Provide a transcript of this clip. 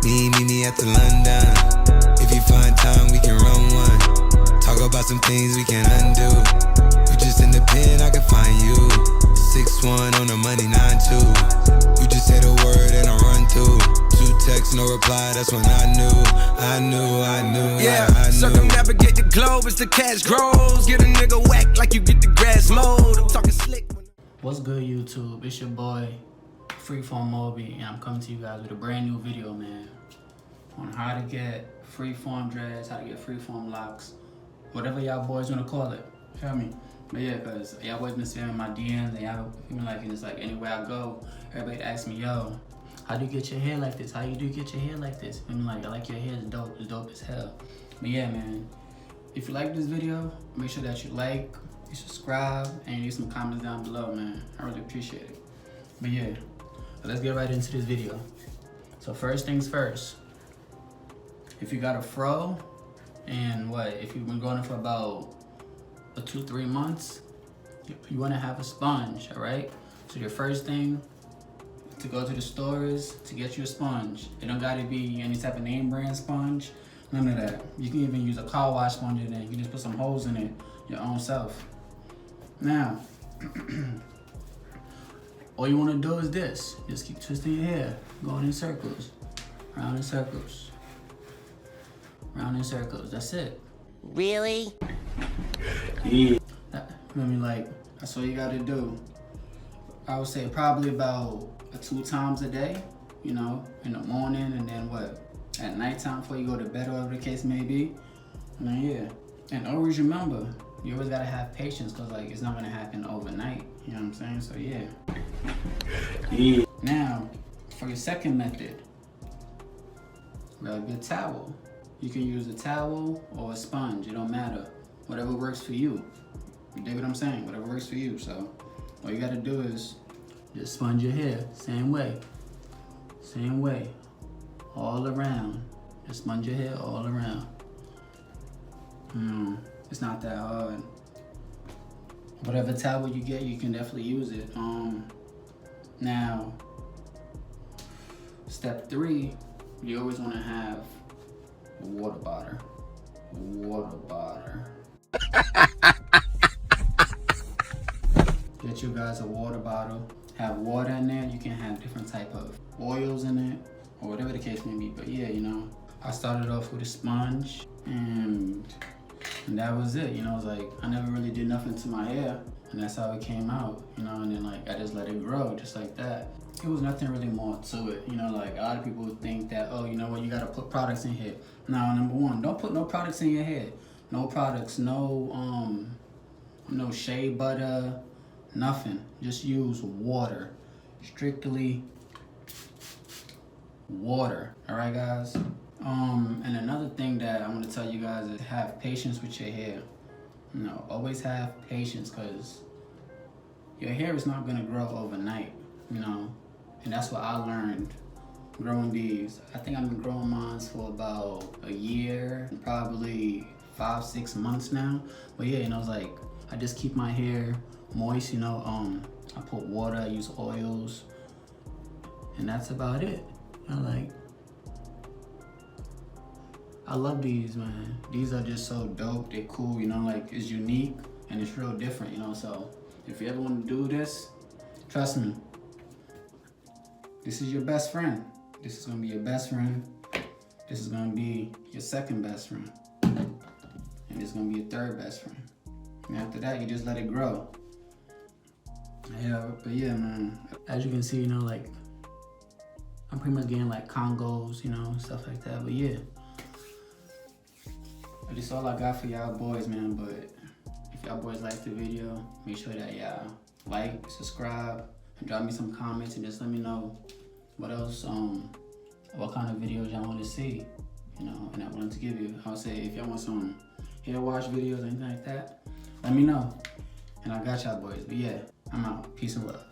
Meet me at the London. If you find time, we can run one. Talk about some things we can undo. You just in the pen, I can find you. 6'1" on the money, 9'2". You just say the word and I run through. 2 texts, no reply, that's when I knew. Yeah, circumnavigate the globe as the cash grows. Get a nigga whack like you get the grass mowed. I'm talking slick. What's good, YouTube? It's your boy Freeform Moby, and I'm coming to you guys with a brand new video, man, on how to get freeform dreads, how to get freeform locks, whatever y'all boys wanna call it. Feel me? But yeah, cause y'all boys been spamming my DMs, and y'all feel me like it's like anywhere I go, everybody asks me, yo, how do you get your hair like this? How you do get your hair like this? Feel me like, I like your hair, it's dope as hell. But yeah, man, if you like this video, make sure that you like, you subscribe, and you leave some comments down below, man. I really appreciate it. But yeah, let's get right into this video. So first things first, if you got a fro, and if you've been growing it for about 2-3 months, you want to have a sponge, all right? So your first thing to go to the store is to get you a sponge. It don't gotta be any type of name brand sponge, none of that. You can even use a car wash sponge in it. You can just put some holes in it your own self. Now, all you wanna do is this. Just keep twisting your hair, going in circles, round in circles, round in circles. That's it. Really? Yeah. That's all you gotta do. I would say probably about 2 times a day, you know, in the morning, and then at nighttime before you go to bed, or whatever the case may be. And then, yeah. And always remember, you always gotta have patience, cause it's not gonna happen overnight. You know what I'm saying? So yeah. Yeah. Now, for your second method, grab your towel. You can use a towel or a sponge, it don't matter. Whatever works for you. You dig what I'm saying? Whatever works for you. So all you gotta do is just sponge your hair, same way, all around. Just sponge your hair all around. It's not that hard. Whatever towel you get, you can definitely use it. Now, step 3, you always want to have a water bottle. Get you guys a water bottle. Have water in there. You can have different type of oils in it, or whatever the case may be. But yeah, you know, I started off with a sponge, and that was it. You know, it's like I never really did nothing to my hair, and that's how it came out. You know, and then I just let it grow just like that. It was nothing really more to it. You know, a lot of people think that, oh, you know what, you gotta put products in here. Now, number 1, don't put no products in your hair. No products, no shea butter, nothing. Just use water. Strictly water. All right, guys? And another thing that I want to tell you guys is have patience with your hair. You know, always have patience, because your hair is not gonna grow overnight, you know? And that's what I learned growing these. I think I've been growing mine for about a year, probably 5-6 months now. But yeah, you know, it's like I just keep my hair moist, you know. I put water, I use oils, and that's about it. You know, I love these, man. These are just so dope. They're cool, you know, it's unique and it's real different, you know. So if you ever want to do this, trust me, this is your best friend. This is gonna be your best friend. This is gonna be your second best friend. And this is gonna be your third best friend. And after that, you just let it grow. Yeah, but yeah, man. As you can see, you know, I'm pretty much getting Congos, you know, stuff like that. But yeah, that's all I got for y'all boys, man. But if y'all boys like the video, make sure that y'all like, subscribe, and drop me some comments, and just let me know what else, what kind of videos y'all want to see, you know, and I wanted to give you. I would say if y'all want some hair wash videos or anything like that, let me know, and I got y'all boys. But yeah, I'm out. Peace and love.